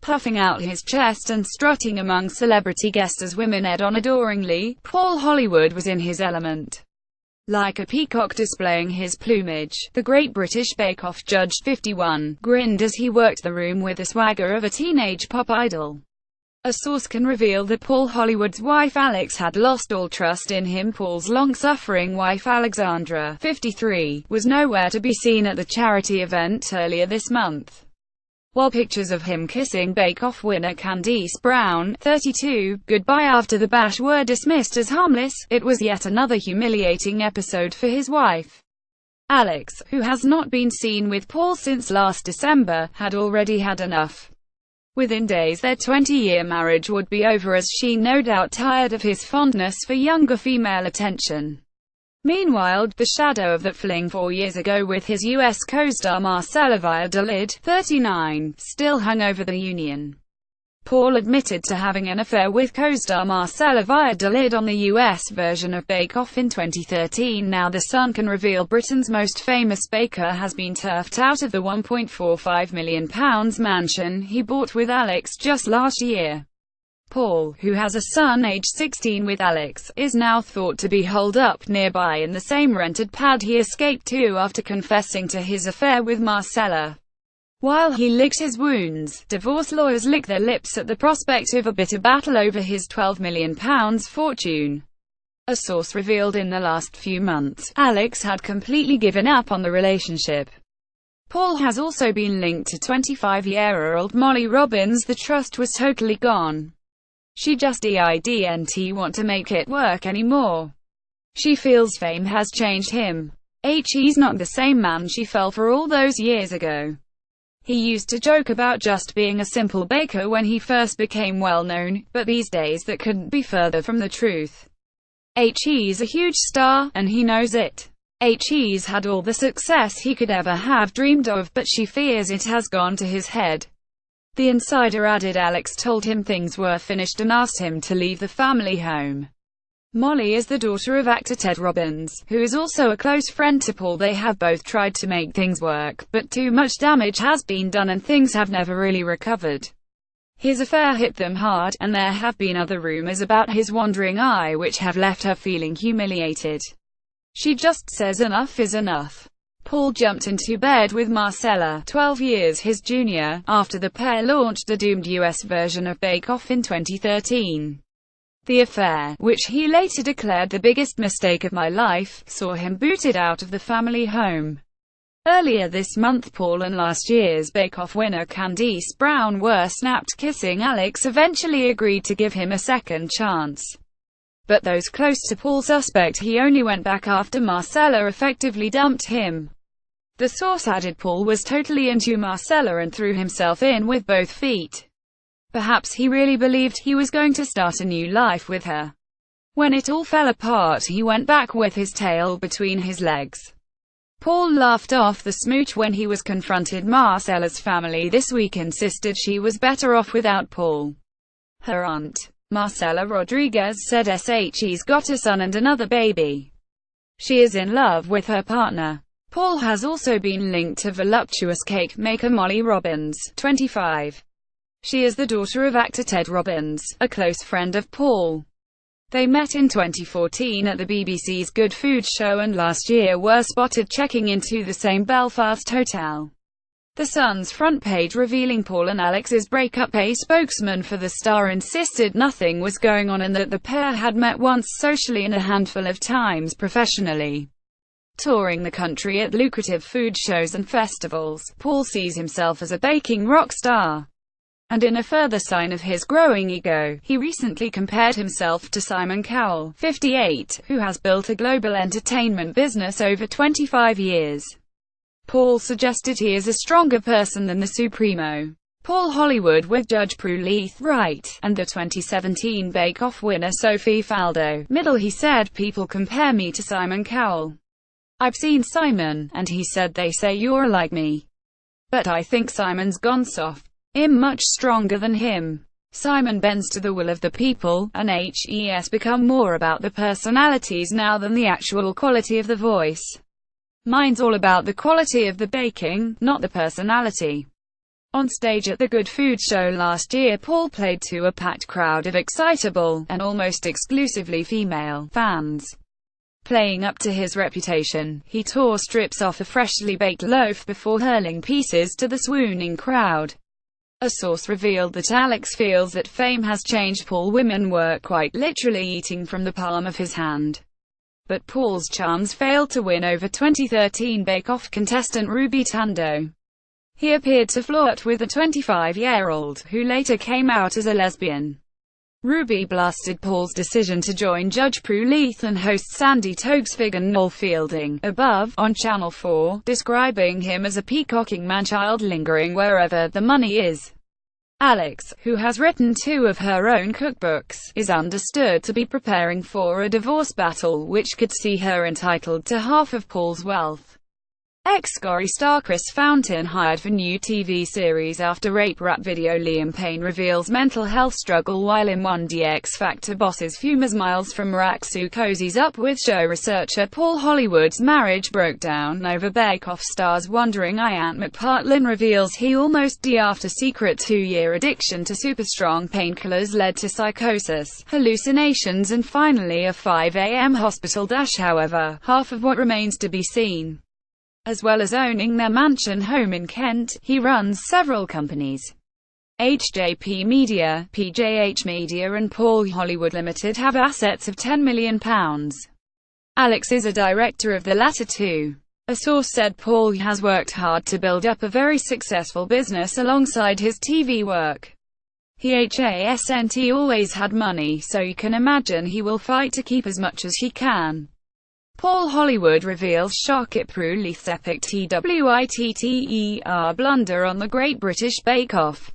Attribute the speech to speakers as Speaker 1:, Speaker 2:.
Speaker 1: Puffing out his chest and strutting among celebrity guests as women ed on Adoringly, Paul Hollywood was in his element. Like a peacock displaying his plumage, the Great British Bake Off judge, 51, grinned as he worked the room with the swagger of a teenage pop idol. A source can reveal that Paul Hollywood's wife Alex had lost all trust in him. Paul's long-suffering wife Alexandra, 53, was nowhere to be seen at the charity event earlier this month. While pictures of him kissing Bake Off winner Candice Brown, 32, goodbye after the bash were dismissed as harmless, it was yet another humiliating episode for his wife. Alex, who has not been seen with Paul since last December, had already had enough. Within days their 20-year marriage would be over, as she no doubt tired of his fondness for younger female attention. Meanwhile, the shadow of that fling 4 years ago with his US co-star Marcella Valladolid, 39, still hung over the union. Paul admitted to having an affair with co-star Marcella Valladolid on the US version of Bake Off in 2013. Now The Sun can reveal Britain's most famous baker has been turfed out of the £1.45 million mansion he bought with Alex just last year. Paul, who has a son aged 16 with Alex, is now thought to be holed up nearby in the same rented pad he escaped to after confessing to his affair with Marcella. While he licks his wounds, divorce lawyers lick their lips at the prospect of a bitter battle over his £12 million fortune. A source revealed in the last few months, Alex had completely given up on the relationship. Paul has also been linked to 25-year-old Molly Robbins. The trust was totally gone. She just didn't want to make it work anymore. She feels fame has changed him. He's not the same man she fell for all those years ago. He used to joke about just being a simple baker when he first became well known, but these days that couldn't be further from the truth. He's a huge star, and he knows it. He's had all the success he could ever have dreamed of, but she fears it has gone to his head. The insider added Alex told him things were finished and asked him to leave the family home. Molly is the daughter of actor Ted Robbins, who is also a close friend to Paul. They have both tried to make things work, but too much damage has been done and things have never really recovered. His affair hit them hard, and there have been other rumors about his wandering eye which have left her feeling humiliated. She just says enough is enough. Paul jumped into bed with Marcella, 12 years his junior, after the pair launched the doomed US version of Bake Off in 2013. The affair, which he later declared the biggest mistake of my life, saw him booted out of the family home. Earlier this month, Paul and last year's Bake Off winner Candice Brown were snapped kissing. Alex eventually agreed to give him a second chance. But those close to Paul suspect he only went back after Marcella effectively dumped him. The source added Paul was totally into Marcella and threw himself in with both feet. Perhaps he really believed he was going to start a new life with her. When it all fell apart, he went back with his tail between his legs. Paul laughed off the smooch when he was confronted. Marcella's family this week insisted she was better off without Paul. Her aunt, Marcela Rodriguez, said she's got a son and another baby. She is in love with her partner. Paul has also been linked to voluptuous cake maker Molly Robbins, 25. She is the daughter of actor Ted Robbins, a close friend of Paul. They met in 2014 at the BBC's Good Food show and last year were spotted checking into the same Belfast hotel. The Sun's front page revealing Paul and Alex's breakup. A spokesman for the star insisted nothing was going on and that the pair had met once socially and a handful of times professionally. Touring the country at lucrative food shows and festivals, Paul sees himself as a baking rock star. And in a further sign of his growing ego, he recently compared himself to Simon Cowell, 58, who has built a global entertainment business over 25 years. Paul suggested he is a stronger person than the Supremo. Paul Hollywood with Judge Prue Leith Wright, and the 2017 Bake Off winner Sophie Faldo, middle. He said, people compare me to Simon Cowell. I've seen Simon, and he said they say you're like me. But I think Simon's gone soft. I'm much stronger than him. Simon bends to the will of the people, and has become more about the personalities now than the actual quality of the voice. Mine's all about the quality of the baking, not the personality. On stage at the Good Food Show last year, Paul played to a packed crowd of excitable, and almost exclusively female, fans. Playing up to his reputation, he tore strips off a freshly baked loaf before hurling pieces to the swooning crowd. A source revealed that Alex feels that fame has changed Paul. Women were quite literally eating from the palm of his hand. But Paul's charms failed to win over 2013 Bake Off contestant Ruby Tando. He appeared to flirt with a 25-year-old, who later came out as a lesbian. Ruby blasted Paul's decision to join Judge Prue Leith and host Sandy Toksvig and Noel Fielding, Above, on Channel 4, describing him as a peacocking man-child lingering wherever the money is. Alex, who has written 2 of her own cookbooks, is understood to be preparing for a divorce battle which could see her entitled to half of Paul's wealth. Ex-Gory star Chris Fountain hired for new TV series after rape rap video. Liam Payne reveals mental health struggle while in 1D. X Factor bosses fumes miles from Raksu cozies up with show researcher Paul. Hollywood's marriage broke down over Bake Off stars wondering. Ian McPartlin reveals he almost died after secret 2-year addiction to super-strong painkillers led to psychosis, hallucinations and finally a 5 a.m. hospital dash. However, half of what remains to be seen. As well as owning their mansion home in Kent, he runs several companies. HJP Media, PJH Media and Paul Hollywood Limited have assets of £10 million. Alex is a director of the latter two. A source said Paul has worked hard to build up a very successful business alongside his TV work. He hasn't always had money, so you can imagine he will fight to keep as much as he can. Paul Hollywood reveals shock at Prue Leith's epic TWITTER blunder on the Great British Bake Off.